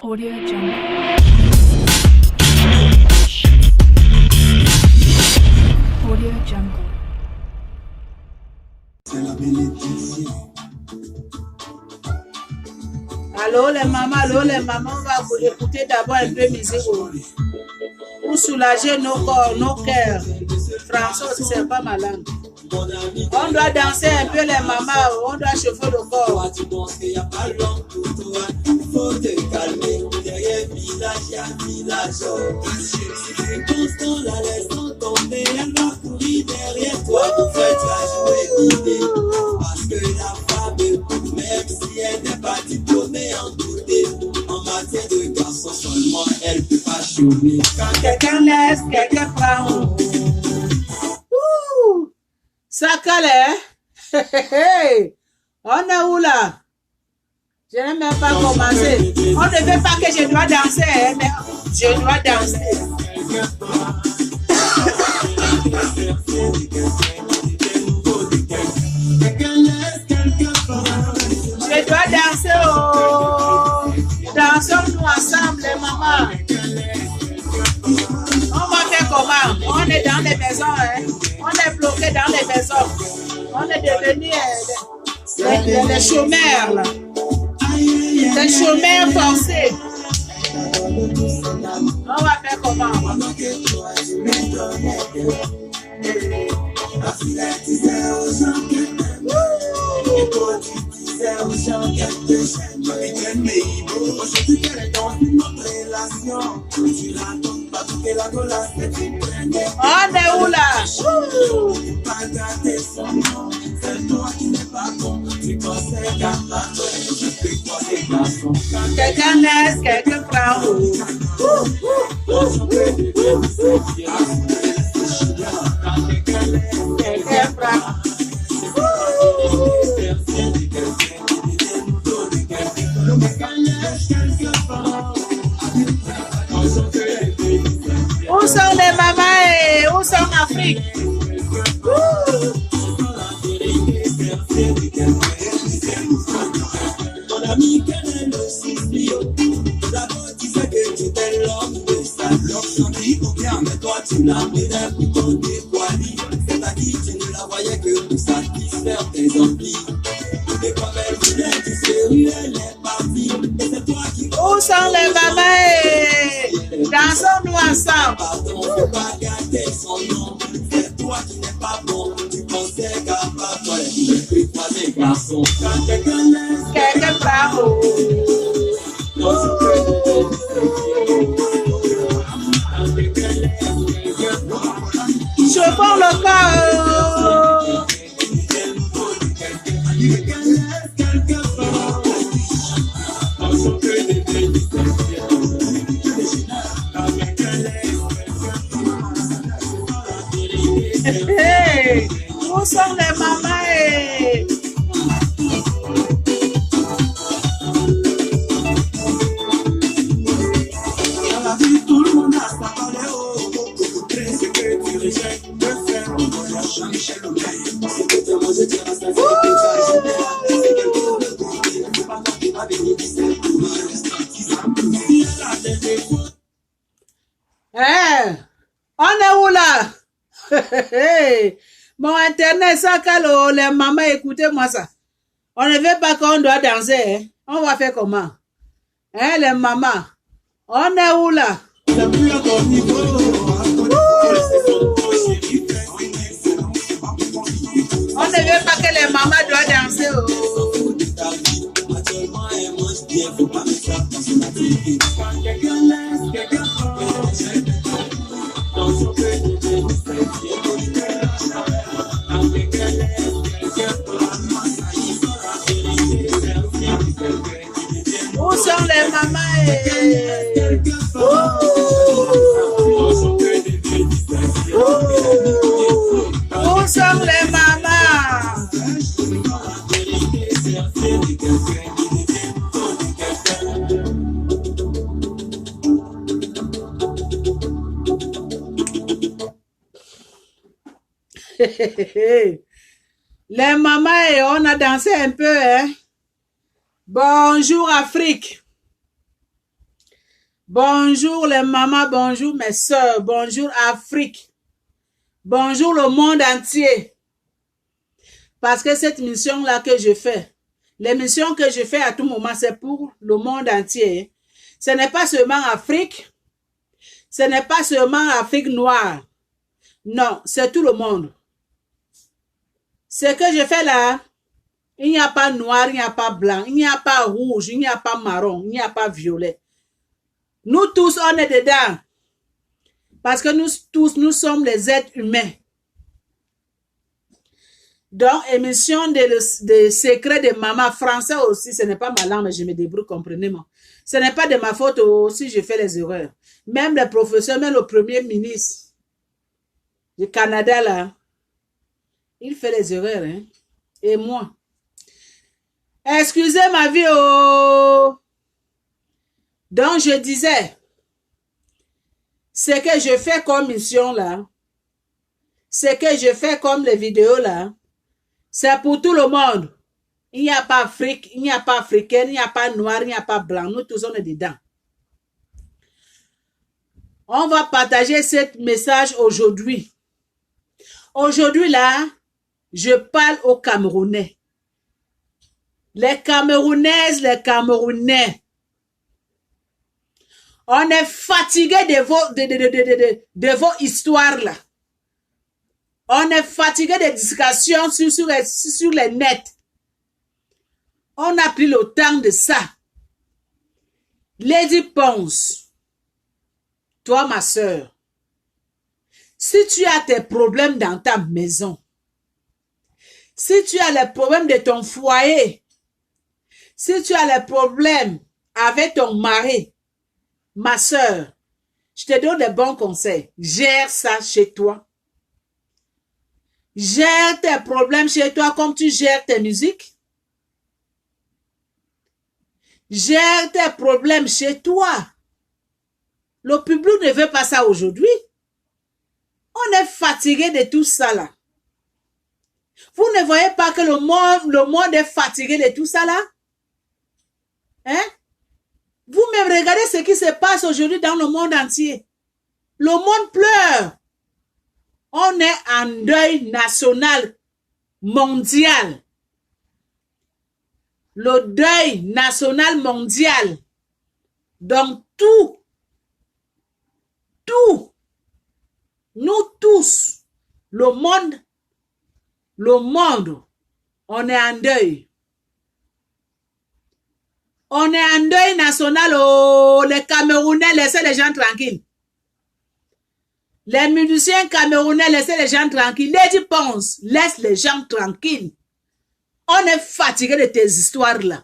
Audio Jungle. Audio Jungle. Allô les mamans, on va vous écouter d'abord un peu musique pour soulager nos corps, nos cœurs. Français aussi, c'est pas ma langue. On doit danser un peu les mamans, on doit chauffer le corps. Tu penses qu'il n'y a pas l'homme pour toi, il faut te calmer. Derrière village, il y a village. Si tu constant, la laisse tomber, elle va courir derrière toi pour faire jouer l'idée. Parce que la femme, même si elle n'est pas diplômée en beauté, en matière de garçon seulement, elle peut pas chômer. Quand quelqu'un laisse, quelqu'un prend. Ça calait, on est où là? Je n'ai même pas commencé. On ne veut pas que je dois danser, mais je dois danser. Je dois danser, oh. Dansons-nous ensemble, les mamans. On va faire comment? On est dans les maisons, hein? On est bloqué dans les maisons. On est devenus les chômeurs, là. Les chômeurs forcés. On va faire comment? On est où là? Quelqu'un laisse, quelqu'un prend. Quelqu'un prend. Où sont les mamans et où sont l'Afrique? Mon ami, quel est le Sicilio? D'abord, tu sais que tu es l'homme de sa bloc. J'en dis aucun, mais toi, tu l'as mis d'un coup ton dévoilé. C'est-à-dire, tu ne la voyais que pour satisfaire tes envies. Et comme elle voulait, tu sais, elle est partie. Et c'est toi qui... Où sont les mamans et dansons-nous ensemble? Pardon, faut pas garder son nom. C'est toi qui n'es pas bon. Tu pensais qu'à part toi, les filles, toi, les garçons. Quand quelqu'un laisse, Quelqu'un prend. Chauffons le corps. Hey, où sont les mamans? Dans la vie, tout le monde a sa valeur. C'est que tu rejettes de faire un voyage Jean-Michel Obey. C'est que tu manges, tu restes avec c'est quelque chose de bon. C'est pas toi qui vas bénéficier. Tout le reste qui ça des défauts. Hey, on est où là? Mon internet, ça cale, les mamans, écoutez-moi ça. On ne veut pas qu'on doit danser, hein? On va faire comment? Hein, les mamans? On est où là? C'est plus à ton niveau. On ne veut pas que les mamans doivent danser, oh. Actuellement, elle mange bien, faut pas mettre ça dans son activité. Quand quelqu'un laisse, quelqu'un prend. Dans son cœur, Où sont les mamans? Où sont les mamans? Les mamans, on a dansé un peu, hein? Bonjour Afrique. Bonjour les mamans, bonjour mes soeurs, bonjour Afrique, bonjour le monde entier. Parce que cette mission-là que je fais, l'émission que je fais à tout moment, c'est pour le monde entier. Ce n'est pas seulement Afrique, ce n'est pas seulement Afrique noire. Non, c'est tout le monde. Ce que je fais là, il n'y a pas noir, il n'y a pas blanc, il n'y a pas rouge, il n'y a pas marron, il n'y a pas violet. Nous tous, on est dedans. Parce que nous tous, nous sommes les êtres humains. Donc, émission des secrets de maman, français aussi, ce n'est pas ma langue, mais je me débrouille, comprenez-moi. Ce n'est pas de ma faute aussi, je fais les erreurs. Même les professeurs, même le premier ministre du Canada, là, il fait les erreurs, hein. Et moi. Excusez ma vie, oh. Donc, je disais, ce que je fais comme mission, là, ce que je fais comme les vidéos, là, c'est pour tout le monde. Il n'y a pas Afrique, il n'y a pas africaine, il n'y a pas noir, il n'y a pas blanc. Nous tous, on est dedans. On va partager ce message aujourd'hui. Aujourd'hui, là, je parle aux Camerounais. Les Camerounaises, les Camerounais. On est fatigué de vos histoires, là. On est fatigué des discussions sur les nets. On a pris le temps de ça. Lady Ponce, toi ma soeur, si tu as tes problèmes dans ta maison, si tu as les problèmes de ton foyer, si tu as les problèmes avec ton mari, ma soeur, je te donne des bons conseils. Gère ça chez toi. Gère tes problèmes chez toi comme tu gères tes musiques. Gère tes problèmes chez toi. Le public ne veut pas ça aujourd'hui. On est fatigué de tout ça là. Vous ne voyez pas que le monde est fatigué de tout ça là? Hein? Vous-même regardez ce qui se passe aujourd'hui dans le monde entier. Le monde pleure. On est en deuil national, mondial. Le deuil national mondial. Donc tout, nous tous, le monde, on est en deuil. On est en deuil national, oh, les Camerounais, laissez les gens tranquilles. Les musiciens camerounais, laissez les gens tranquilles. Lady Ponce, laisse les gens tranquilles. On est fatigué de tes histoires-là.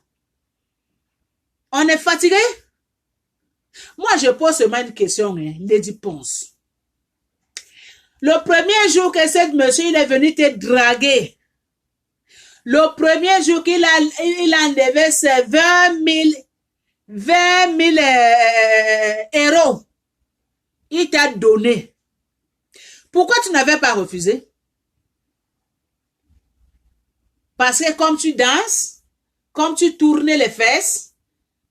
On est fatigué? Moi, je pose seulement une question, hein, Lady Ponce. Le premier jour que ce monsieur il est venu te draguer, le premier jour qu'il il a enlevé ses 20 000 euros, il t'a donné. Pourquoi tu n'avais pas refusé? Parce que comme tu danses, comme tu tournais les fesses,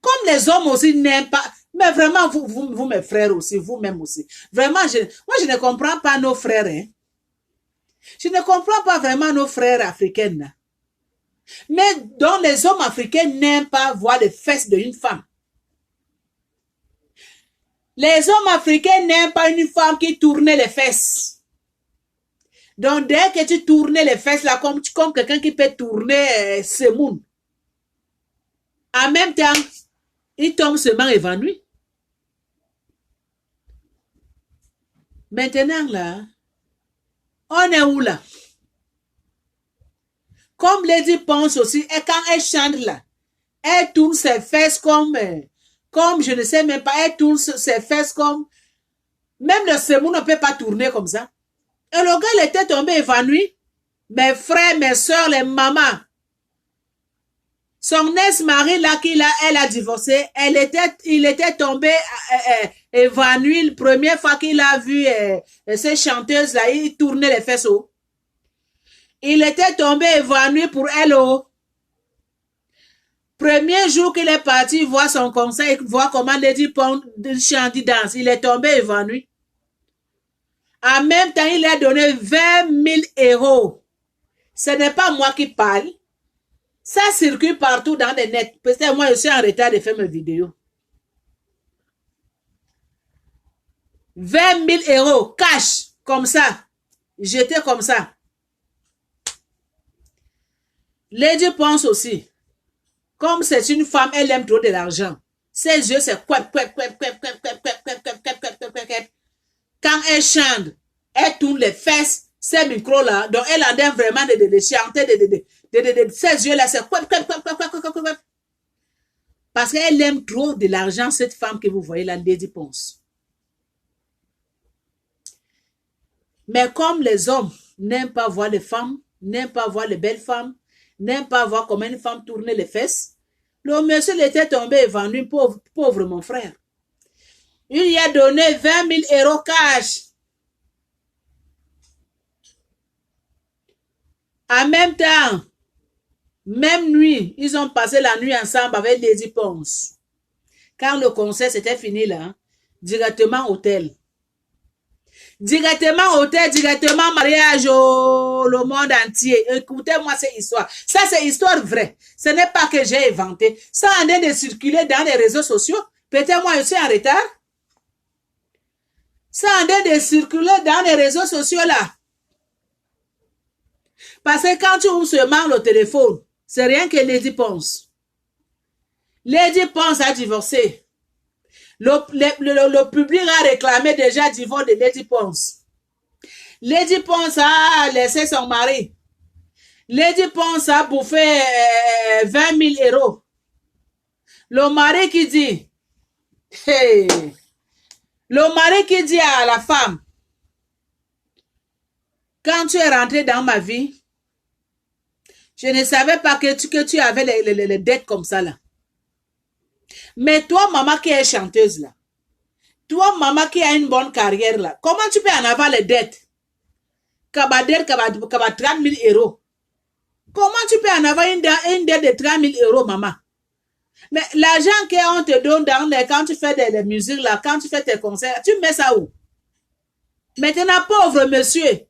comme les hommes aussi n'aiment pas. Mais vraiment, vous mes frères aussi, vous-même aussi. Vraiment, moi je ne comprends pas nos frères. Hein. Je ne comprends pas vraiment nos frères africains. Là. Mais donc les hommes africains n'aiment pas voir les fesses d'une femme. Les hommes africains n'aiment pas une femme qui tournait les fesses. Donc, dès que tu tournais les fesses, là, comme quelqu'un qui peut tourner semoun, en même temps, il tombe seulement évanoui. Maintenant, là, on est où, là? Comme Lady Ponce aussi, et quand elle chante, là, elle tourne ses fesses comme je ne sais même pas, elle tourne ses fesses comme, même le semoun ne peut pas tourner comme ça. Et le gars, il était tombé évanoui. Mes frères, mes soeurs, les mamans. Son ex-mari, là, elle a divorcé, il était tombé évanoui. La première fois qu'il a vu ces chanteuses-là, il tournait les fesses. Il était tombé évanoui pour elle. Premier jour qu'il est parti voir son conseil, voir comment Lady Pond chante, danse, il est tombé évanoui. En même temps, il a donné 20 000 €. Ce n'est pas moi qui parle. Ça circule partout dans les nets. Peut-être moi, je suis en retard de faire mes vidéos. 20 000 € cash, comme ça. J'étais comme ça. Lady pense aussi. Comme c'est une femme, elle aime trop de l'argent. Ses yeux, c'est quoi. Quand elle chante, elle tourne les fesses, ces micros-là, donc elle en aime vraiment de chanter, ses yeux-là, c'est quoi. Parce qu'elle aime trop de l'argent, cette femme que vous voyez là, Lady Ponce. Mais comme les hommes n'aiment pas voir les femmes, n'aiment pas voir les belles femmes, n'aiment pas voir comment une femme tourne les fesses, le monsieur était tombé évanoui, pauvre mon frère. Il lui a donné 20 000 € cash. En même temps, même nuit, ils ont passé la nuit ensemble avec Lady Ponce. Quand le concert c'était fini là, directement hôtel. Directement hôtel, directement mariage le monde entier. Écoutez-moi cette histoire. Ça, c'est histoire vraie. Ce n'est pas que j'ai inventé. Ça en est de circuler dans les réseaux sociaux. Peut-être moi, je suis en retard. Ça en est de circuler dans les réseaux sociaux là. Parce que quand tu ouvres seulement le téléphone, c'est rien que Lady Ponce. Lady Ponce a divorcé. Le public a réclamé déjà divorce de Lady Ponce. Lady Ponce a laissé son mari. Lady Ponce a bouffé 20 000 €. Le mari qui dit, hey, le mari qui dit à la femme, quand tu es rentré dans ma vie, je ne savais pas que tu avais les dettes comme ça là. Mais toi, maman qui est chanteuse là, toi, maman qui a une bonne carrière là, comment tu peux en avoir les dettes? Kaba 30 000 €. Comment tu peux en avoir une dette de 30 000 €, maman? Mais l'argent qu'on te donne quand tu fais des musiques là, quand tu fais tes concerts, tu mets ça où? Maintenant, pauvre monsieur,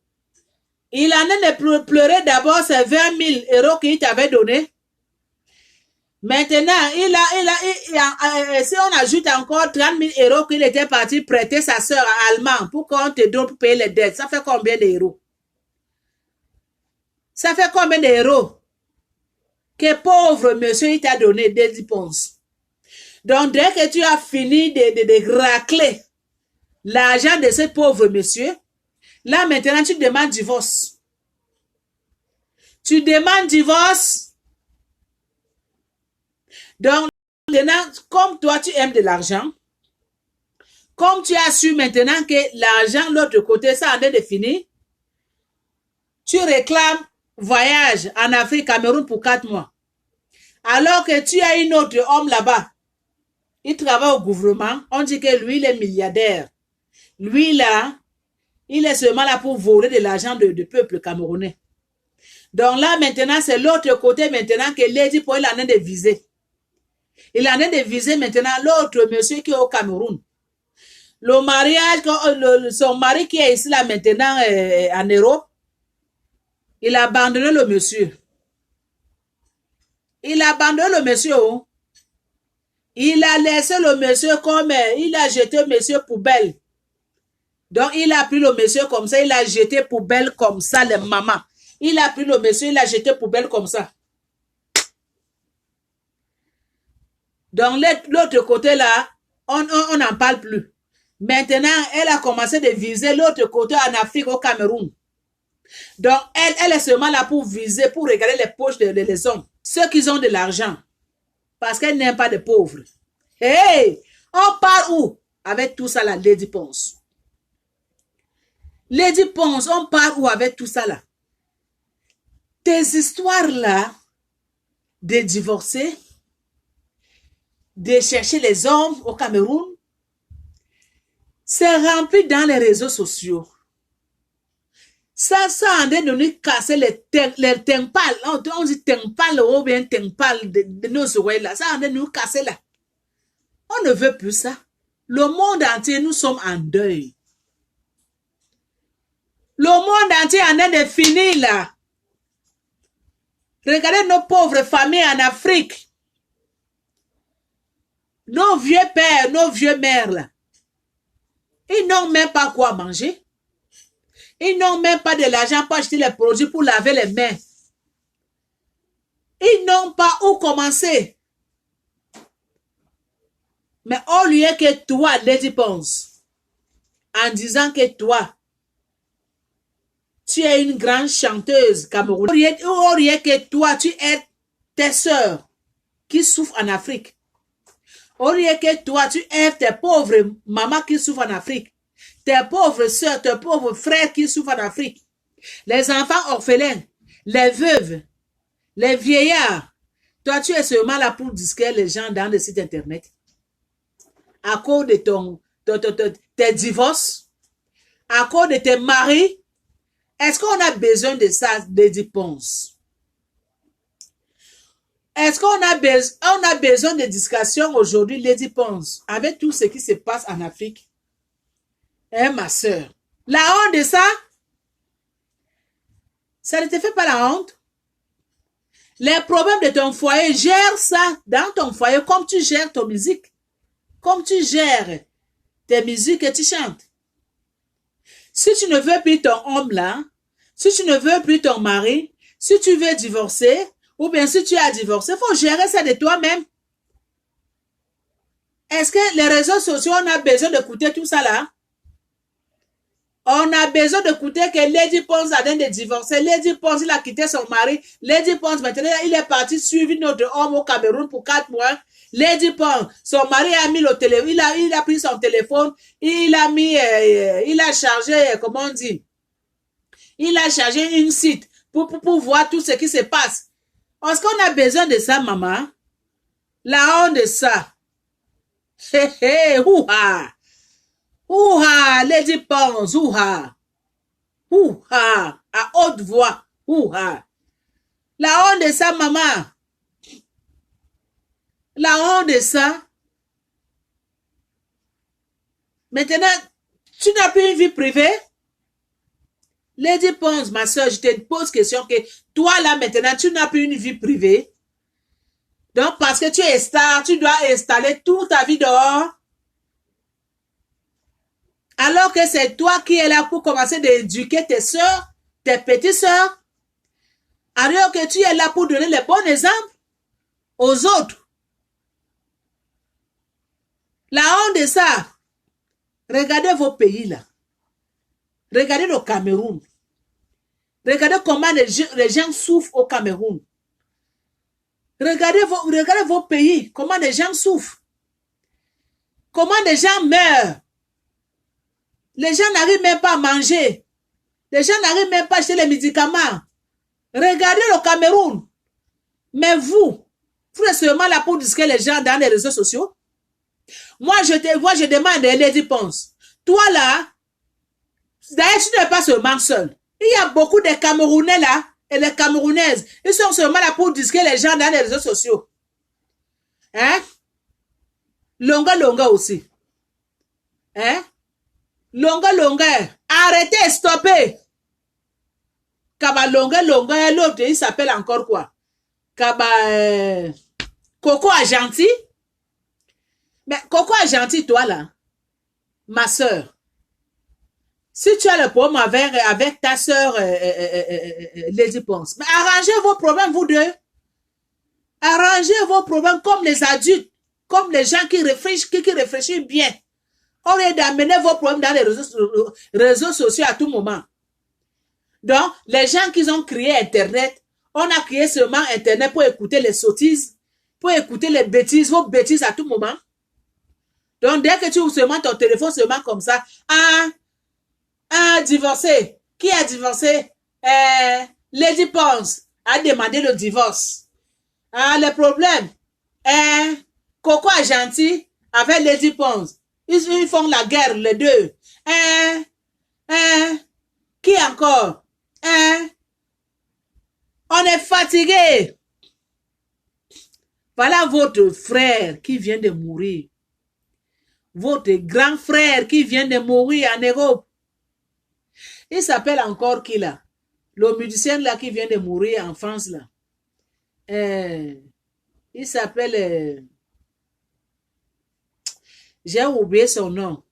il en a de pleurer d'abord ces 20 000 € qu'il t'avait donné. Maintenant, si on ajoute encore 30 000 € qu'il était parti prêter sa soeur à Allemand pour qu'on te donne pour payer les dettes, ça fait combien d'euros? Ça fait combien d'euros que pauvre monsieur il t'a donné des dépenses? Donc, dès que tu as fini de racler l'argent de ce pauvre monsieur, là maintenant tu demandes divorce. Tu demandes divorce. Donc, maintenant, comme toi, tu aimes de l'argent, comme tu as su maintenant que l'argent, l'autre côté, ça en est défini, tu réclames voyage en Afrique, Cameroun pour 4 mois. Alors que tu as un autre homme là-bas, il travaille au gouvernement, on dit que lui, il est milliardaire. Lui, là, il est seulement là pour voler de l'argent du peuple camerounais. Donc là, maintenant, c'est l'autre côté maintenant que Lady Paul en est de viser. Il en est de viser maintenant l'autre monsieur qui est au Cameroun. Le mariage, son mari qui est ici là maintenant en Europe, il a abandonné le monsieur. Il a abandonné le monsieur. Oh. Il a laissé le monsieur comme, il a jeté le monsieur poubelle. Donc il a pris le monsieur comme ça, il a jeté poubelle comme ça, les mamans. Il a pris le monsieur, il a jeté poubelle comme ça. Donc, l'autre côté là, on n'en parle plus. Maintenant, elle a commencé de viser l'autre côté en Afrique, au Cameroun. Donc, elle est seulement là pour viser, pour regarder les poches des hommes. Ceux qui ont de l'argent. Parce qu'elle n'aime pas de pauvres. Hey! On part où? Avec tout ça là, Lady Ponce. Lady Ponce, on part où avec tout ça là? Tes histoires là, de divorcer, de chercher les hommes au Cameroun, c'est rempli dans les réseaux sociaux. Ça en train de nous casser les tympales. On dit tympales ou bien tympales de nos oreilles là. Ça en train de nous casser là. On ne veut plus ça. Le monde entier, nous sommes en deuil. Le monde entier en train de finir là. Regardez nos pauvres familles en Afrique. Nos vieux pères, nos vieux mères là. Ils n'ont même pas quoi manger. Ils n'ont même pas de l'argent pour acheter les produits pour laver les mains. Ils n'ont pas où commencer. Mais au lieu que toi, Lady Ponce, en disant que toi, tu es une grande chanteuse camerounaise, au lieu que toi, tu es tes sœurs qui souffrent en Afrique. Au lieu que toi, tu aides tes pauvres mamans qui souffrent en Afrique. Tes pauvres sœurs, tes pauvres frères qui souffrent en Afrique. Les enfants orphelins, les veuves, les vieillards. Toi, tu es seulement là pour disquer les gens dans les sites internet. À cause de tes divorces, à cause de tes maris. Est-ce qu'on a besoin de ça, Lady Ponce? Est-ce qu'on a besoin de discussion aujourd'hui, Lady Ponce, avec tout ce qui se passe en Afrique? Hein, ma soeur? La honte de ça? Ça ne te fait pas la honte? Les problèmes de ton foyer, gère ça dans ton foyer comme tu gères ton musique. Comme tu gères tes musiques que tu chantes. Si tu ne veux plus ton homme là, si tu ne veux plus ton mari, si tu veux divorcer, ou bien si tu as divorcé, il faut gérer ça de toi-même. Est-ce que les réseaux sociaux, on a besoin d'écouter tout ça là? On a besoin d'écouter que Lady Ponce a de divorcer. Lady Ponce, il a quitté son mari. Lady Ponce, maintenant, il est parti suivre notre homme au Cameroun pour 4 mois. Lady Ponce, son mari a mis le téléphone, il a pris son téléphone, il a chargé, comment on dit? Il a chargé une site pour voir tout ce qui se passe. Est-ce qu'on a besoin de ça, maman? La honte de ça. Hé hé, ouha. Ouha, Lady Ponce, ouha. Ouha, à haute voix, ouha. La honte de ça, maman. La honte de ça. Maintenant, tu n'as plus une vie privée? Lady Ponce, ma soeur, je te pose question que toi là maintenant, tu n'as plus une vie privée. Donc, parce que tu es star, tu dois installer toute ta vie dehors. Alors que c'est toi qui es là pour commencer d'éduquer tes soeurs, tes petites soeurs. Alors que tu es là pour donner les bons exemples aux autres. La honte de ça. Regardez vos pays là. Regardez le Cameroun. Regardez comment les gens souffrent au Cameroun. Regardez vos pays, comment les gens souffrent. Comment les gens meurent. Les gens n'arrivent même pas à manger. Les gens n'arrivent même pas à acheter les médicaments. Regardez le Cameroun. Mais vous êtes seulement là pour disquer les gens dans les réseaux sociaux. Moi, je demande à Lady Ponce. Toi là, d'ailleurs, tu n'es pas seulement seul. Il y a beaucoup de Camerounais là et les Camerounaises. Ils sont seulement là pour disquer les gens dans les réseaux sociaux. Hein? Longa aussi. Hein? Longa. Arrêtez, stoppez. Kaba longa, l'autre, il s'appelle encore quoi? Kaba Coco Agenti. Mais Coco Agenti, toi là, ma soeur. Si tu as le problème avec ta soeur Lady Ponce, mais arrangez vos problèmes, vous deux. Arrangez vos problèmes comme les adultes, comme les gens qui réfléchissent bien. Au lieu d'amener vos problèmes dans les réseaux sociaux à tout moment. Donc, les gens qui ont créé Internet, on a créé seulement Internet pour écouter les sottises, pour écouter les bêtises, vos bêtises à tout moment. Donc, dès que tu ouvres seulement ton téléphone, seulement comme ça, divorcé. Qui a divorcé? Lady Ponce a demandé le divorce. Le problème. Coco Agenti avec Lady Ponce. Ils font la guerre, les deux. Qui encore? Hein? On est fatigué. Voilà votre frère qui vient de mourir. Votre grand frère qui vient de mourir en Europe. Il s'appelle encore qui là? Le musicien là qui vient de mourir en France là. Il s'appelle... j'ai oublié son nom.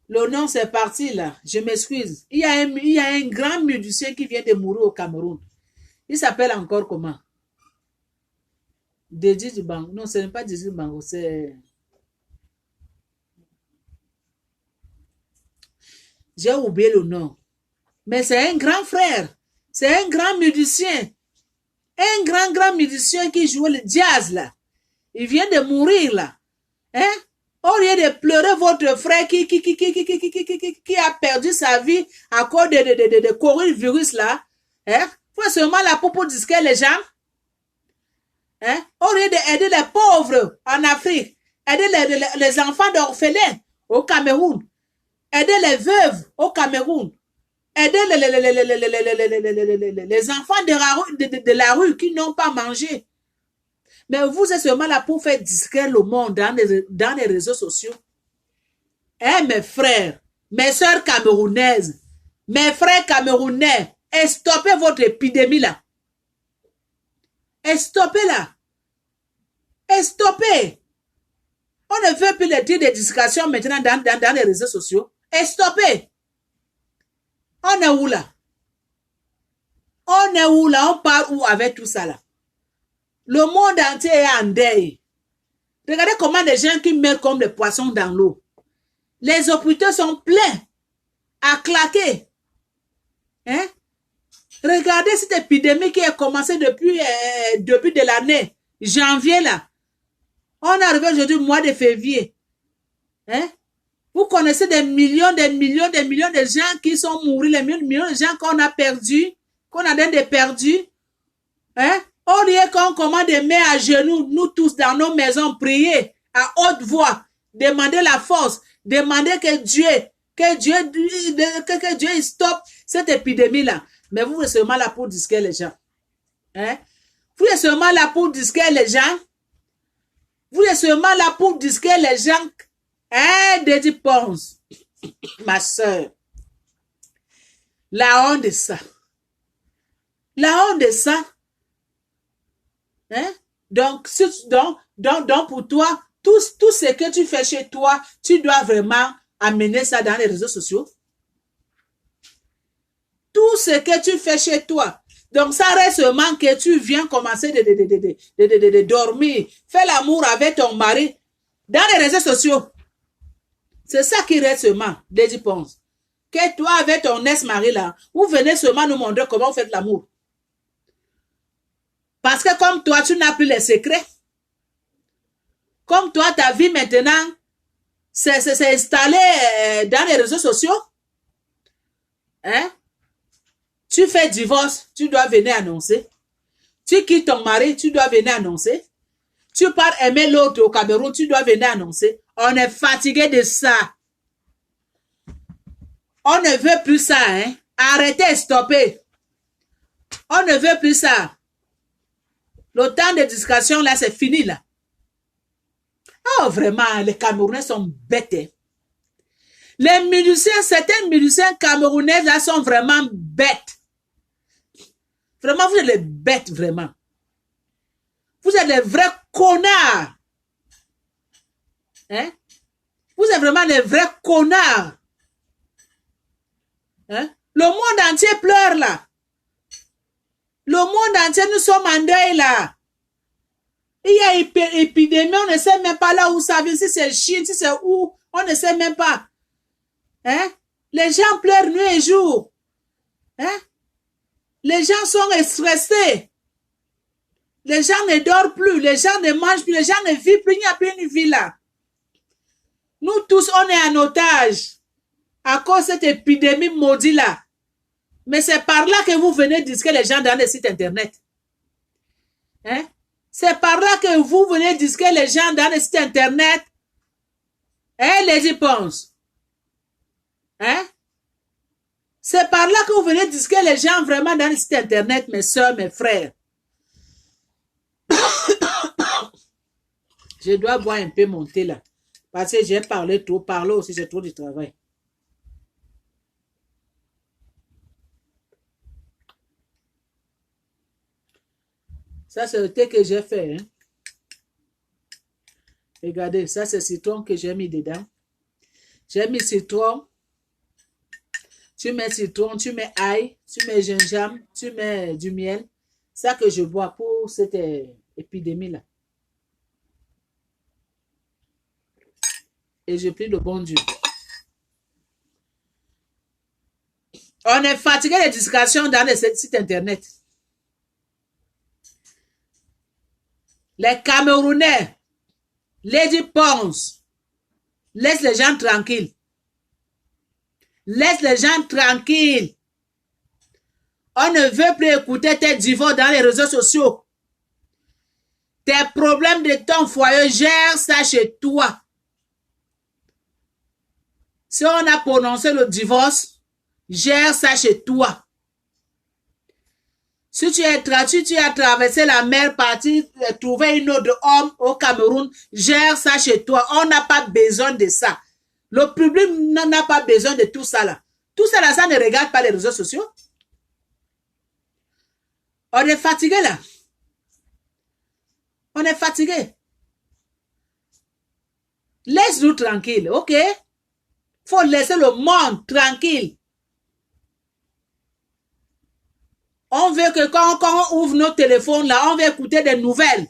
Le nom c'est parti là. Je m'excuse. Il y a un grand musicien qui vient de mourir au Cameroun. Il s'appelle encore comment? Dédi du Bango. Non, ce n'est pas Dédi du Bango, c'est... J'ai oublié le nom. Mais c'est un grand frère. C'est un grand musicien. Un grand musicien qui joue le jazz là. Il vient de mourir là. Hein? Au lieu de pleurer votre frère qui a perdu sa vie à cause de coronavirus là. Hein? Faut seulement la pour disquer les gens. Hein? Au lieu d'aider les pauvres en Afrique. Aider les enfants d'orphelins au Cameroun. Aider les veuves au Cameroun. Aider les enfants de la rue qui n'ont pas mangé. Mais vous êtes seulement là pour faire discret le monde dans les réseaux sociaux. Eh mes frères, mes soeurs camerounaises, mes frères camerounais, stoppez votre épidémie là. Stoppez là. Stoppez. On ne veut plus les tirs de discrétion maintenant dans les réseaux sociaux. Stoppez. On est où là? On est où là? On part où avec tout ça là? Le monde entier est en deuil. Regardez comment des gens qui meurent comme des poissons dans l'eau. Les hôpitaux sont pleins à claquer. Hein? Regardez cette épidémie qui a commencé depuis début de l'année, janvier là. On est arrivé aujourd'hui mois de février. Hein? Vous connaissez des millions de gens qui sont morts, les millions de gens qu'on a perdus, qu'on a perdus. Hein? Au lieu qu'on commande des mains à genoux, nous tous dans nos maisons, prier à haute voix, demander la force, demander que Dieu stoppe cette épidémie-là. Mais vous êtes seulement là pour disquer les gens. Hein? Vous êtes seulement là pour disquer les gens. Vous êtes seulement là pour disquer les gens. Hein, Dédi Ponce, ma soeur. La honte de ça. La honte de ça. Hein? Donc, pour toi, tout ce que tu fais chez toi, tu dois vraiment amener ça dans les réseaux sociaux. Tout ce que tu fais chez toi. Donc, ça reste seulement que tu viens commencer de dormir, faire l'amour avec ton mari dans les réseaux sociaux. C'est ça qui reste seulement, Dédi Ponce. Que toi, avec ton ex-mari là, vous venez seulement nous montrer comment vous faites l'amour. Parce que comme toi, tu n'as plus les secrets. Comme toi, ta vie maintenant, c'est installé dans les réseaux sociaux. Hein? Tu fais divorce, tu dois venir annoncer. Tu quittes ton mari, tu dois venir annoncer. Tu pars aimer l'autre au Cameroun, tu dois venir annoncer. On est fatigué de ça. On ne veut plus ça, hein? Arrêtez, stoppez. On ne veut plus ça. Le temps de discussion, là, c'est fini, là. Oh, vraiment, les Camerounais sont bêtes. Hein? Les musiciens, certains musiciens camerounais, là, sont vraiment bêtes. Vraiment, vous êtes les bêtes, vraiment. Vous êtes les vrais connards. Hein? Vous êtes vraiment les vrais connards. Hein? Le monde entier pleure, là. Le monde entier, nous sommes en deuil là. Il y a épidémie, on ne sait même pas là où ça vient, si c'est Chine, si c'est où, on ne sait même pas. Hein? Les gens pleurent nuit et jour. Hein? Les gens sont stressés. Les gens ne dorment plus, les gens ne mangent plus, les gens ne vivent plus, il n'y a plus une vie là. Nous tous, on est en otage à cause de cette épidémie maudite là. Mais c'est par là que vous venez disquer les gens dans les sites internet. Hein? C'est par là que vous venez disquer les gens dans les sites internet. Hein, Dédi Ponce? Hein? C'est par là que vous venez disquer les gens vraiment dans le site internet, mes soeurs, mes frères. Je dois boire un peu mon thé là. Parce que j'ai parlé trop. Parler aussi, c'est trop du travail. Ça, c'est le thé que j'ai fait. Hein? Regardez, ça, c'est citron que j'ai mis dedans. J'ai mis citron. Tu mets citron, tu mets ail, tu mets gingembre, tu mets du miel. Ça que je bois pour cette épidémie-là. Et je prie le bon Dieu. On est fatigué des discussions dans les sites internet. Les Camerounais, Lady Pons, laisse les gens tranquilles. Laisse les gens tranquilles. On ne veut plus écouter tes divorces dans les réseaux sociaux. Tes problèmes de ton foyer, gère ça chez toi. Si on a prononcé le divorce, gère ça chez toi. Si tu as traversé la mer, parti trouver une autre homme au Cameroun, gère ça chez toi. On n'a pas besoin de ça. Le public n'a pas besoin de tout ça là. Tout ça là, ça ne regarde pas les réseaux sociaux. On est fatigué là. On est fatigué. Laisse-nous tranquille, ok? Faut laisser le monde tranquille. On veut que quand on ouvre nos téléphones là, on veut écouter des nouvelles.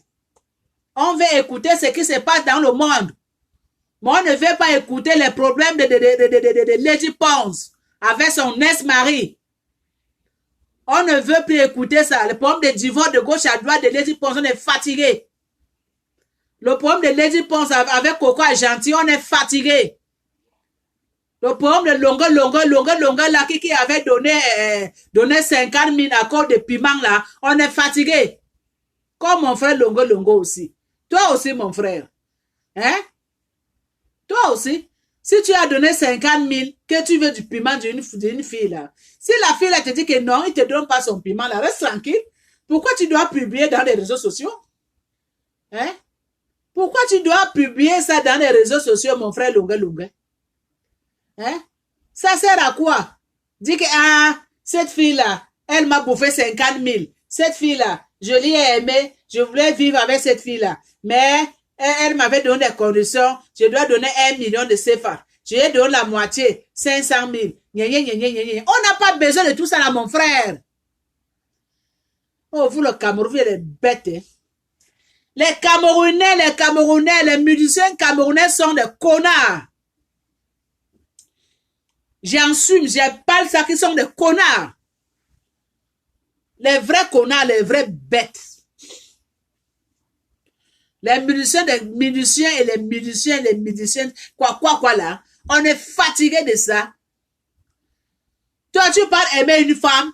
On veut écouter ce qui se passe dans le monde. Mais on ne veut pas écouter les problèmes de Lady Pons avec son ex-mari. On ne veut plus écouter ça. Le problème de divorce de gauche à droite de Lady Pons, on est fatigué. Le problème de Lady Pons avec Coco Gentil, on est fatigué. Le problème de Longa là, qui avait donné 50 000 à cause de piment là, on est fatigué. Comme mon frère Longa aussi. Toi aussi, mon frère. Hein? Toi aussi. Si tu as donné 50 000, que tu veux du piment d'une fille là. Si la fille là te dit que non, il ne te donne pas son piment là, reste tranquille. Pourquoi tu dois publier dans les réseaux sociaux? Hein? Pourquoi tu dois publier ça dans les réseaux sociaux, mon frère Longa? Hein? Ça sert à quoi? Dis que, cette fille-là, elle m'a bouffé 50 000. Cette fille-là, je l'ai aimée, je voulais vivre avec cette fille-là. Mais, elle m'avait donné des conditions, je dois donner 1 million de CFA. Je lui ai donné la moitié, 500 000. On n'a pas besoin de tout ça là, mon frère. Oh, vous, le Cameroun, vous êtes des bêtes, hein? Les Camerounais, les musiciens camerounais sont des connards. J'assume, j'ai pas ça qui sont des connards. Les vrais connards, les vrais bêtes. Les musiciens et les musiciennes, quoi là. On est fatigué de ça. Toi, tu pars aimer une femme.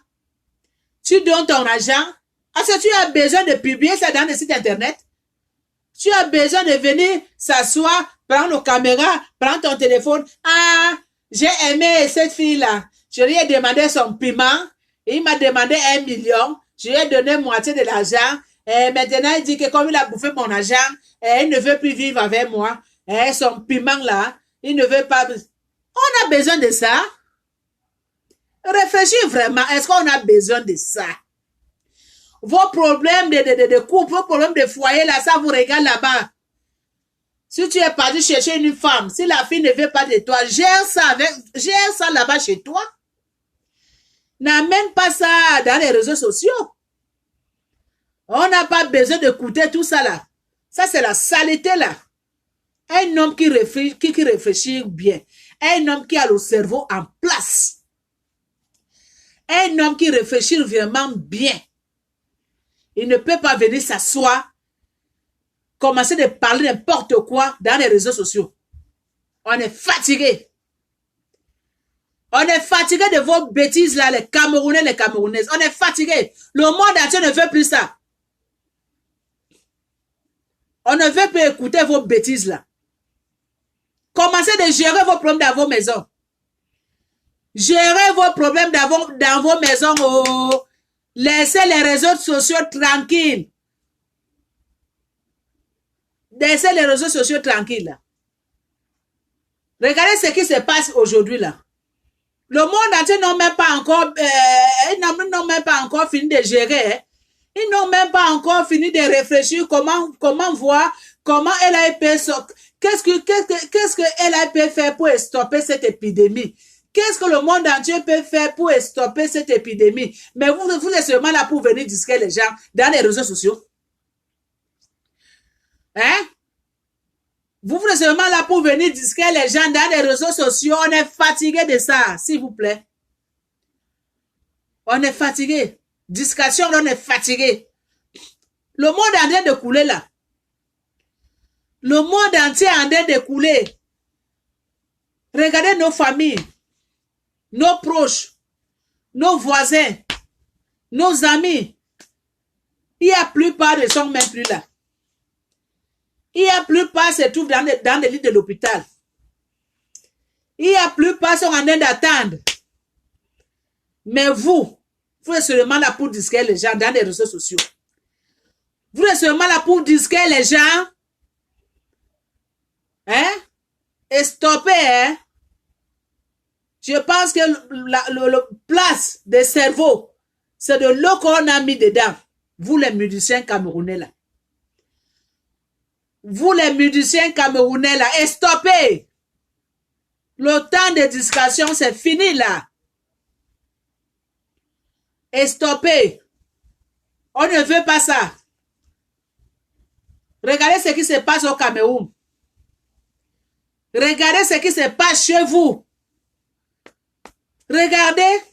Tu donnes ton argent. Est-ce que tu as besoin de publier ça dans le site internet? Tu as besoin de venir s'asseoir, prendre la caméra, prendre ton téléphone. J'ai aimé cette fille-là. Je lui ai demandé son piment. Il m'a demandé 1 million. Je lui ai donné moitié de l'argent. Et maintenant, il dit que comme il a bouffé mon argent, il ne veut plus vivre avec moi. Son piment-là, il ne veut pas. On a besoin de ça. Réfléchis vraiment. Est-ce qu'on a besoin de ça? Vos problèmes de couple, vos problèmes de foyer, là, ça vous regarde là-bas. Si tu es parti chercher une femme, si la fille ne veut pas de toi, gère ça là-bas chez toi. N'amène pas ça dans les réseaux sociaux. On n'a pas besoin d'écouter tout ça là. Ça, c'est la saleté là. Un homme qui réfléchit bien. Un homme qui a le cerveau en place. Un homme qui réfléchit vraiment bien. Il ne peut pas venir s'asseoir, commencer de parler n'importe quoi dans les réseaux sociaux. On est fatigué. On est fatigué de vos bêtises là, les Camerounais, les Camerounaises. On est fatigué. Le monde entier ne veut plus ça. On ne veut plus écouter vos bêtises là. Commencez de gérer vos problèmes dans vos maisons. Gérez vos problèmes dans vos maisons. Oh. Laissez les réseaux sociaux tranquilles. Laissez les réseaux sociaux tranquilles. Là. Regardez ce qui se passe aujourd'hui là. Le monde entier n'a même pas encore, ils n'ont même pas encore fini de gérer. Hein. Ils n'ont même pas encore fini de réfléchir comment voir, comment LAP, qu'est-ce que LAP fait pour stopper cette épidémie? Qu'est-ce que le monde entier peut faire pour stopper cette épidémie? Mais vous êtes seulement là pour venir disquer les gens dans les réseaux sociaux. Hein? Vous êtes seulement là pour venir disquer les gens dans les réseaux sociaux. On est fatigué de ça, s'il vous plaît. On est fatigué. Discussion, on est fatigué. Le monde est en train de couler là. Le monde entier est en train de couler. Regardez nos familles, nos proches, nos voisins, nos amis. Il y a plupart ne sont même plus là. Il y a plupart se trouvent dans les lits de l'hôpital. Il y a plupart sont en train d'attendre. Mais vous êtes seulement là pour disquer les gens dans les réseaux sociaux. Vous êtes seulement là pour disquer les gens. Hein? Et stopper, hein? Je pense que la place des cerveaux, c'est de l'eau qu'on a mis dedans. Vous les musiciens camerounais là. Vous les musiciens camerounais là, et stoppez. Le temps de discussion, c'est fini là. Et stoppez. On ne veut pas ça. Regardez ce qui se passe au Cameroun. Regardez ce qui se passe chez vous. Regardez.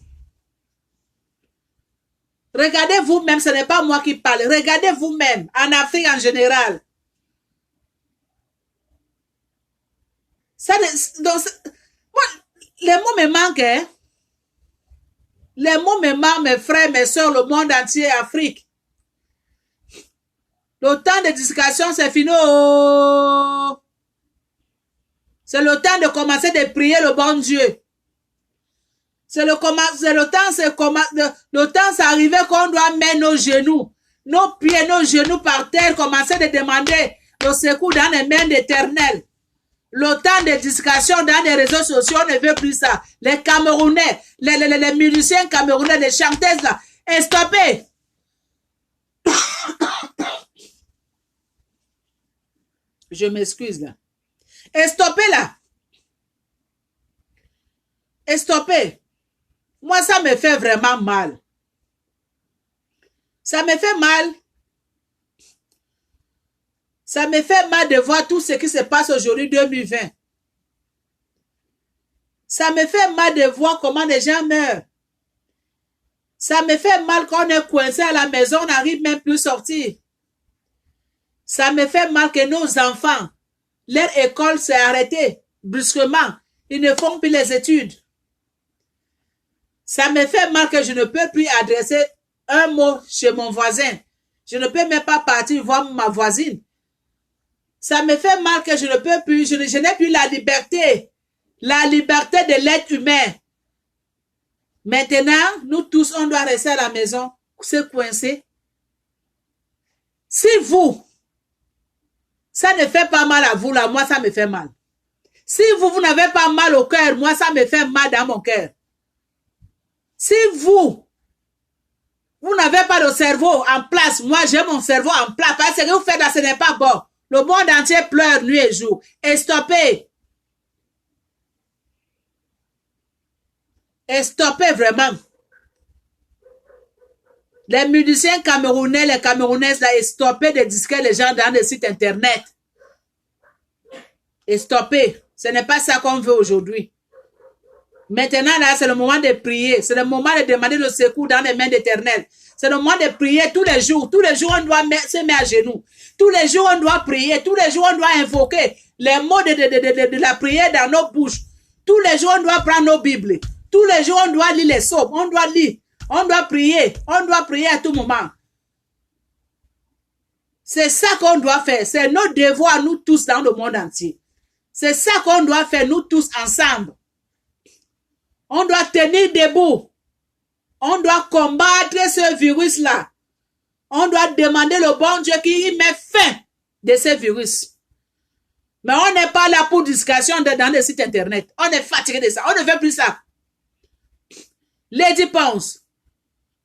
Regardez vous-même, ce n'est pas moi qui parle. Regardez vous-même, en Afrique en général. Ça, donc, moi, les mots me manquent. Hein? Les mots me manquent, mes frères, mes soeurs, le monde entier, Afrique. Le temps de discussion, c'est fini. Oh. C'est le temps de commencer de prier le bon Dieu. Le temps, c'est arrivé qu'on doit mettre nos genoux, nos pieds, nos genoux par terre, commencer de demander le secours dans les mains d'Éternel. Le temps de discussion dans les réseaux sociaux, on ne veut plus ça. Les Camerounais, les musiciens camerounais, les chanteuses là, et stoppez. Je m'excuse là. Et stoppez là. Et stoppez. Moi, ça me fait vraiment mal. Ça me fait mal. Ça me fait mal de voir tout ce qui se passe aujourd'hui 2020. Ça me fait mal de voir comment les gens meurent. Ça me fait mal quand on est coincé à la maison, on n'arrive même plus à sortir. Ça me fait mal que nos enfants, leur école s'est arrêtée brusquement. Ils ne font plus les études. Ça me fait mal que je ne peux plus adresser un mot chez mon voisin. Je ne peux même pas partir voir ma voisine. Ça me fait mal que je ne peux plus, je n'ai plus la liberté de l'être humain. Maintenant, nous tous, on doit rester à la maison, se coincer. Si vous, ça ne fait pas mal à vous, là, moi, ça me fait mal. Si vous n'avez pas mal au cœur, moi, ça me fait mal dans mon cœur. Si vous n'avez pas de cerveau en place, moi, j'ai mon cerveau en place, parce que vous faites là, ce n'est pas bon. Le monde entier pleure nuit et jour. Et stoppez. Et stoppez vraiment. Les musiciens camerounais, les camerounaises, là, et stoppez de disquer les gens dans les sites internet. Et stoppez. Ce n'est pas ça qu'on veut aujourd'hui. Maintenant, là, c'est le moment de prier. C'est le moment de demander le secours dans les mains d'Éternel. C'est le moment de prier tous les jours. Tous les jours, on doit se mettre à genoux. Tous les jours, on doit prier. Tous les jours, on doit invoquer les mots de la prière dans nos bouches. Tous les jours, on doit prendre nos Bibles. Tous les jours, on doit lire les psaumes. On doit lire. On doit prier. On doit prier à tout moment. C'est ça qu'on doit faire. C'est notre devoir, nous tous, dans le monde entier. C'est ça qu'on doit faire, nous tous, ensemble. On doit tenir debout. On doit combattre ce virus-là. On doit demander le bon Dieu qui met fin de ce virus. Mais on n'est pas là pour discussion dans les sites internet. On est fatigué de ça. On ne veut plus ça. Lady Ponce,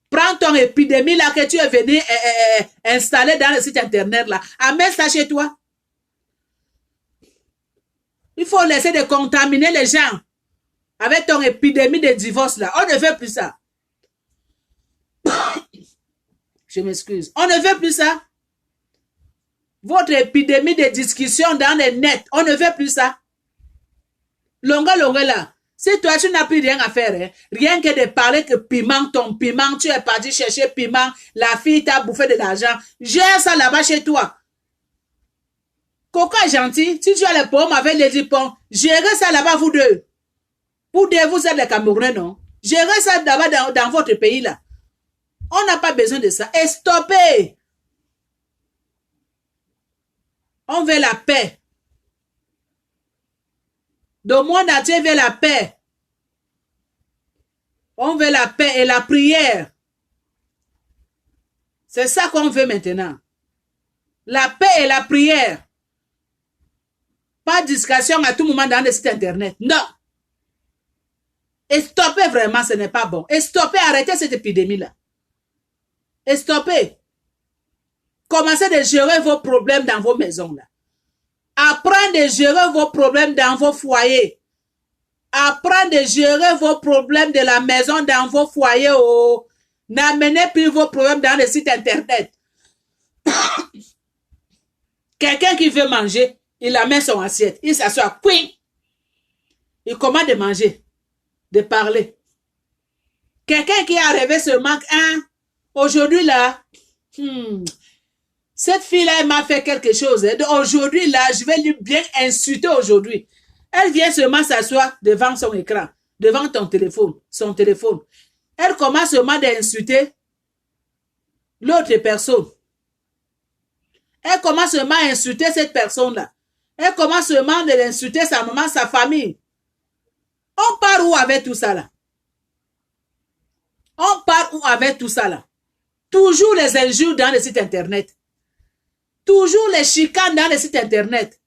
prends ton épidémie là que tu es venu installer dans le site internet là. Amène ça chez toi. Il faut laisser de contaminer les gens avec ton épidémie de divorce là. On ne veut plus ça. Je m'excuse. On ne veut plus ça. Votre épidémie de discussion dans les nets, on ne veut plus ça. Longa là. Si toi, tu n'as plus rien à faire, hein, rien que de parler que piment, ton piment, tu es parti chercher piment, la fille t'a bouffé de l'argent, gère ça là-bas chez toi. Coco est gentil. Si tu as les pommes avec les dipons, gérez ça là-bas, vous deux. Vous deux, vous êtes les Camerounais, non? Gérez ça là-bas dans votre pays là. On n'a pas besoin de ça. Et stoppez. On veut la paix. Le monde entier veut la paix. On veut la paix et la prière. C'est ça qu'on veut maintenant. La paix et la prière. Pas de discussion à tout moment dans les sites internet. Non. Et stoppez vraiment, ce n'est pas bon. Et stoppez, arrêtez cette épidémie-là. Et stoppez. Commencez de gérer vos problèmes dans vos maisons là. Apprenez de gérer vos problèmes dans vos foyers. Apprenez de gérer vos problèmes de la maison dans vos foyers. Oh. N'amenez plus vos problèmes dans les sites internet. Quelqu'un qui veut manger, il amène son assiette. Il s'assoit. Il commande de manger, de parler. Quelqu'un qui est arrivé seulement aujourd'hui là, cette fille-là, elle m'a fait quelque chose. Aujourd'hui, là, je vais lui bien insulter aujourd'hui. Elle vient seulement s'asseoir devant son écran, devant son téléphone. Elle commence seulement d'insulter l'autre personne. Elle commence seulement à insulter cette personne-là. Elle commence seulement de l'insulter sa maman, sa famille. On part où avec tout ça là? On part où avec tout ça là? Toujours les injures dans les sites internet. Toujours les chicanes dans les sites internet.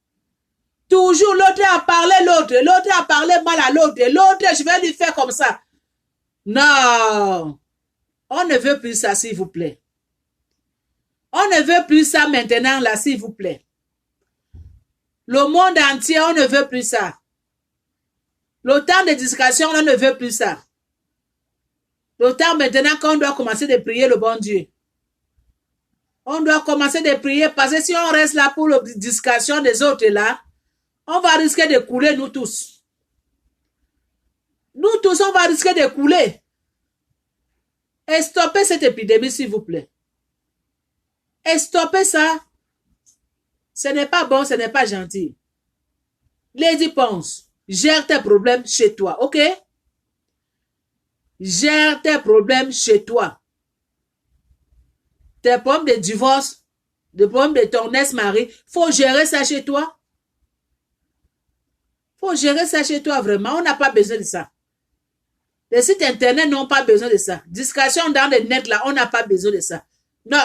Toujours l'autre a parlé l'autre a parlé mal à l'autre, l'autre je vais lui faire comme ça. Non, on ne veut plus ça s'il vous plaît. On ne veut plus ça maintenant là s'il vous plaît. Le monde entier, on ne veut plus ça. Le temps de discussion, on ne veut plus ça. Le temps maintenant qu'on doit commencer de prier le bon Dieu. On doit commencer de prier parce que si on reste là pour la discussion des autres là, on va risquer de couler nous tous. Nous tous, on va risquer de couler. Et stoppez cette épidémie s'il vous plaît. Et stoppez ça. Ce n'est pas bon, ce n'est pas gentil. Lady Ponce, gère tes problèmes chez toi, ok? Gère tes problèmes chez toi. Tes problèmes de divorce, des problèmes de ton ex-mari, faut gérer ça chez toi. Faut gérer ça chez toi vraiment. On n'a pas besoin de ça. Les sites internet n'ont pas besoin de ça. Discussion dans le net là, on n'a pas besoin de ça. Non.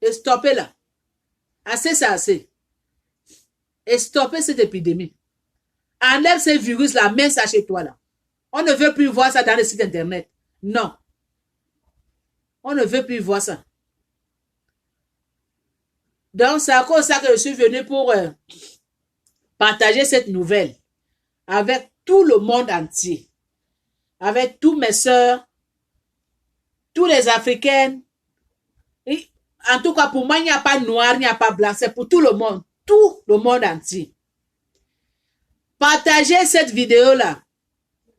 Et stoppez là. Assez, c'est assez. Et stoppez cette épidémie. Enlève ce virus là, mets ça chez toi là. On ne veut plus voir ça dans les sites internet. Non. On ne veut plus voir ça. Donc, c'est à cause de ça que je suis venu pour partager cette nouvelle avec tout le monde entier. Avec tous mes sœurs, tous les Africaines. Et, en tout cas, pour moi, il n'y a pas noir, il n'y a pas blanc. C'est pour tout le monde entier. Partagez cette vidéo-là.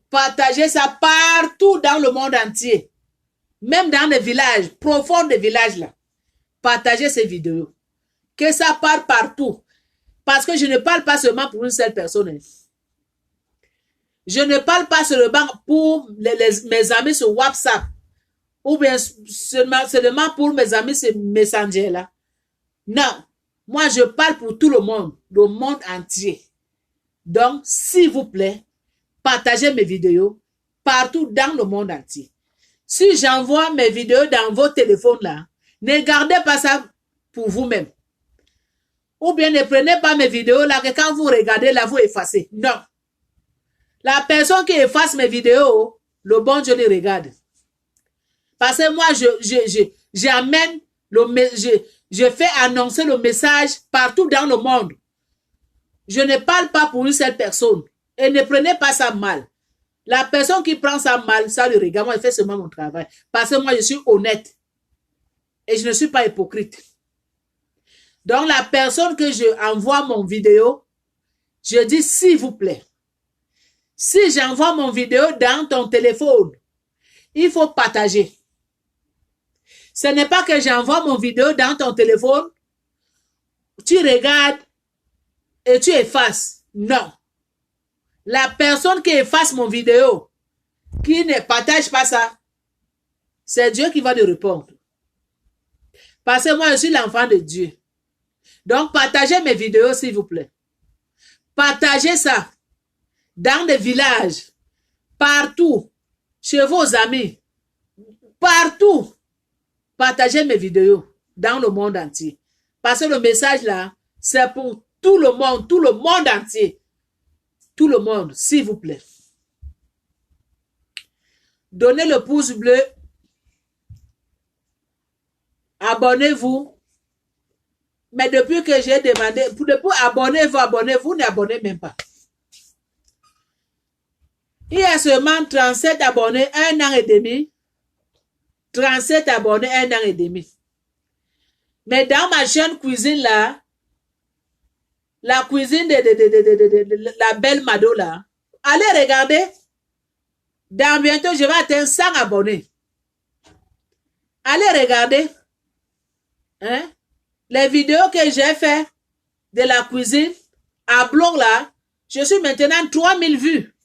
Partagez ça partout dans le monde entier. Même dans les villages, profonds des villages là. Partagez ces vidéos. Que ça parte partout. Parce que je ne parle pas seulement pour une seule personne. Je ne parle pas seulement pour mes amis sur WhatsApp. Ou bien seulement pour mes amis sur Messenger là. Non. Moi, je parle pour tout le monde entier. Donc, s'il vous plaît, partagez mes vidéos partout dans le monde entier. Si j'envoie mes vidéos dans vos téléphones là, ne gardez pas ça pour vous-même. Ou bien ne prenez pas mes vidéos là que quand vous regardez là, vous effacez. Non. La personne qui efface mes vidéos, le bon Dieu les regarde. Parce que moi, j'amène je fais annoncer le message partout dans le monde. Je ne parle pas pour une seule personne. Et ne prenez pas ça mal. La personne qui prend ça mal, ça le regarde. Moi, je fais seulement mon travail. Parce que moi, je suis honnête. Et je ne suis pas hypocrite. Donc, la personne que je envoie mon vidéo, je dis s'il vous plaît. Si j'envoie mon vidéo dans ton téléphone, il faut partager. Ce n'est pas que j'envoie mon vidéo dans ton téléphone, tu regardes et tu effaces. Non. La personne qui efface mon vidéo, qui ne partage pas ça, c'est Dieu qui va lui répondre. Parce que moi, je suis l'enfant de Dieu. Donc, partagez mes vidéos, s'il vous plaît. Partagez ça dans des villages, partout, chez vos amis, partout. Partagez mes vidéos dans le monde entier. Parce que le message là, c'est pour tout le monde entier. Tout le monde, s'il vous plaît. Donnez le pouce bleu. Abonnez-vous. Mais depuis que j'ai demandé, abonnez-vous, n'abonnez même pas. Il y a seulement 37 abonnés, 1 an et demi. 37 abonnés, 1 an et demi. Mais dans ma chaîne cuisine là, la cuisine de la belle Mado là, allez regarder. Dans bientôt, je vais atteindre 100 abonnés. Allez regarder. Hein? Les vidéos que j'ai fait de la cuisine à blog là, je suis maintenant 3000 vues.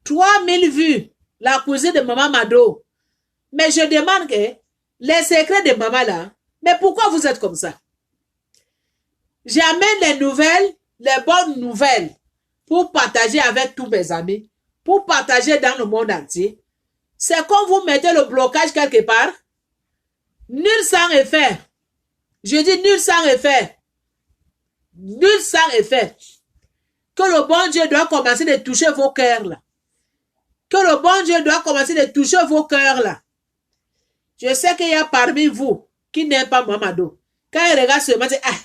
3000 vues. La cuisine de Maman Mado. Mais je demande que les secrets de maman là, mais pourquoi vous êtes comme ça? J'amène les nouvelles, les bonnes nouvelles, pour partager avec tous mes amis, pour partager dans le monde entier. C'est quand vous mettez le blocage quelque part, nul sans effet. Je dis nul sans effet. Nul sans effet. Que le bon Dieu doit commencer de toucher vos cœurs là. Que le bon Dieu doit commencer de toucher vos cœurs là. Je sais qu'il y a parmi vous qui n'aiment pas Maman Mado. Quand elle regarde seulement, elle dit, ah,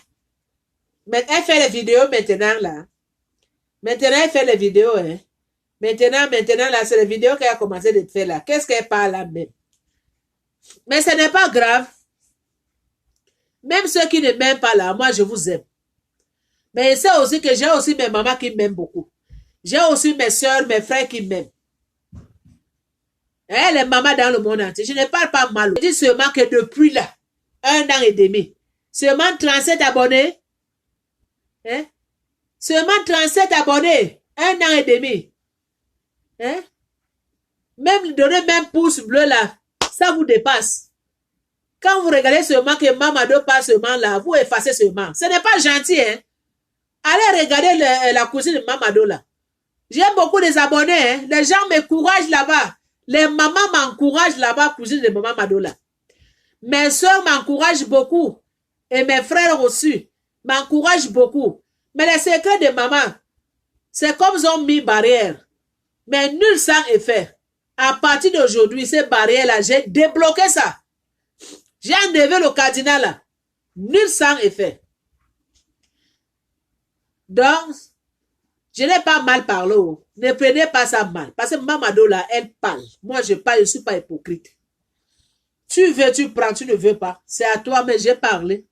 mais elle fait les vidéos maintenant là. Maintenant, elle fait les vidéos. Hein. Maintenant là, c'est les vidéos qu'elle a commencé de faire là. Qu'est-ce qu'elle parle là même? Mais ce n'est pas grave. Même ceux qui ne m'aiment pas là, moi je vous aime. Mais c'est aussi que j'ai aussi mes mamans qui m'aiment beaucoup. J'ai aussi mes soeurs, mes frères qui m'aiment. Les mamans dans le monde entier. Je ne parle pas mal. Je dis seulement que depuis là, 1 an et demi, seulement 37 abonnés. Hein? Seulement 37 abonnés. 1 an et demi. Hein? Même donner même pouce bleu là, ça vous dépasse. Quand vous regardez seulement que Maman Mado passe seulement là, vous effacez seulement. Ce n'est pas gentil, hein? Allez regarder la cousine de Maman Mado là. J'ai beaucoup des abonnés, hein? Les gens m'encouragent là-bas. Les mamans m'encouragent là-bas, cousine de Maman Mado là. Mes soeurs m'encouragent beaucoup. Et mes frères aussi m'encouragent beaucoup. Mais les secrets de maman, c'est comme ils ont mis barrière. Mais nul sans effet. À partir d'aujourd'hui, ces barrières-là, j'ai débloqué ça. J'ai enlevé le cardinal là. Nul sans effet. Donc, je n'ai pas mal parlé. Ne prenez pas ça mal. Parce que Maman Mado là, elle parle. Moi, je parle, je ne suis pas hypocrite. Tu veux, tu prends, tu ne veux pas. C'est à toi, mais j'ai parlé.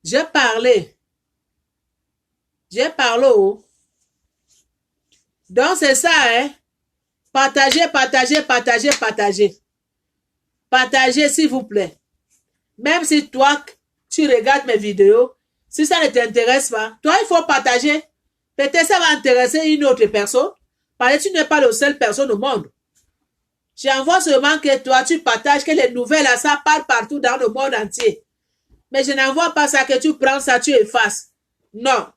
J'ai parlé. J'ai parlé. Donc, c'est ça, hein. Partagez, partagez, partagez, partagez. Partagez, s'il vous plaît. Même si toi, tu regardes mes vidéos, si ça ne t'intéresse pas, toi, il faut partager. Peut-être ça va intéresser une autre personne. Parce que tu n'es pas la seule personne au monde. J'envoie seulement que toi, tu partages, que les nouvelles, ça parle partout dans le monde entier. Mais je n'envoie pas ça, que tu prends ça, tu effaces. Non.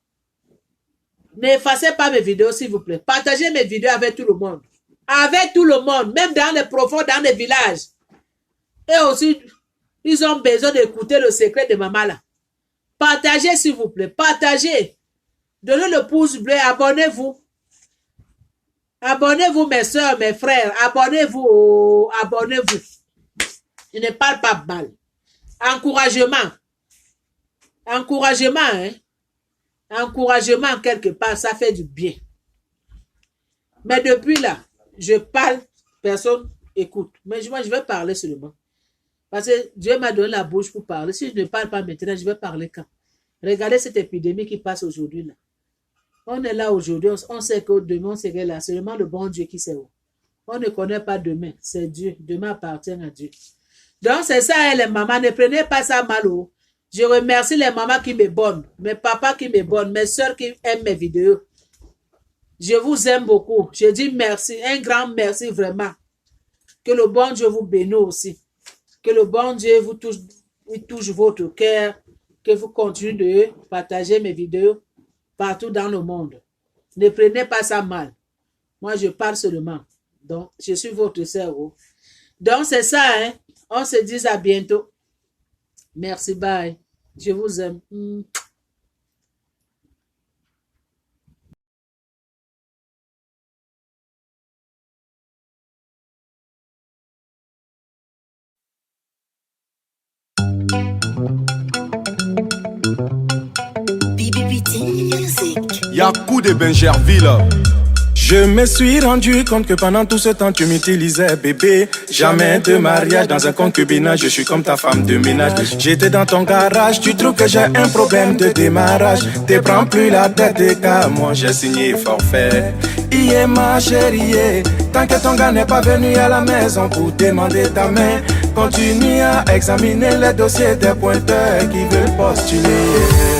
N'effacez pas mes vidéos, s'il vous plaît. Partagez mes vidéos avec tout le monde. avec tout le monde, même dans les profonds, dans les villages. Et aussi, ils ont besoin d'écouter le secret de maman là. Partagez s'il vous plaît, partagez. Donnez le pouce bleu, abonnez-vous. Abonnez-vous mes soeurs, mes frères, abonnez-vous, abonnez-vous. Je ne parle pas mal. Encouragement. Encouragement, hein. Encouragement quelque part, ça fait du bien. Mais depuis là, je parle, personne écoute. Mais moi, je vais parler seulement. Parce que Dieu m'a donné la bouche pour parler. Si je ne parle pas maintenant, je vais parler quand? Regardez cette épidémie qui passe aujourd'hui là. On est là aujourd'hui, on sait que demain, on serait là. C'est seulement le bon Dieu qui sait où. On ne connaît pas demain, c'est Dieu. Demain appartient à Dieu. Donc, c'est ça, les mamans, ne prenez pas ça mal. Je remercie les mamans qui me bonnent, mes papas qui me bonnent, mes soeurs qui aiment mes vidéos. Je vous aime beaucoup. Je dis merci, un grand merci vraiment. Que le bon Dieu vous bénisse aussi. Que le bon Dieu vous touche votre cœur. Que vous continuez de partager mes vidéos partout dans le monde. Ne prenez pas ça mal. Moi, je parle seulement. Donc, je suis votre sœur. Donc, c'est ça, hein. On se dit à bientôt. Merci, bye. Je vous aime. Yakou de Benjerville. Je me suis rendu compte que pendant tout ce temps tu m'utilisais bébé. Jamais de mariage dans un concubinage, je suis comme ta femme de ménage. J'étais dans ton garage, tu trouves que j'ai un problème de démarrage. Te prends plus la tête car moi j'ai signé forfait. Hier ma chérie, tant que ton gars n'est pas venu à la maison pour demander ta main, continue à examiner les dossiers des pointeurs qui veulent postuler.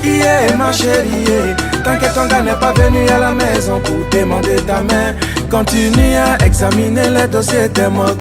Yeah, ma chérie, tant que ton gars n'est pas venu à la maison pour demander ta main, continue à examiner les dossiers des mots.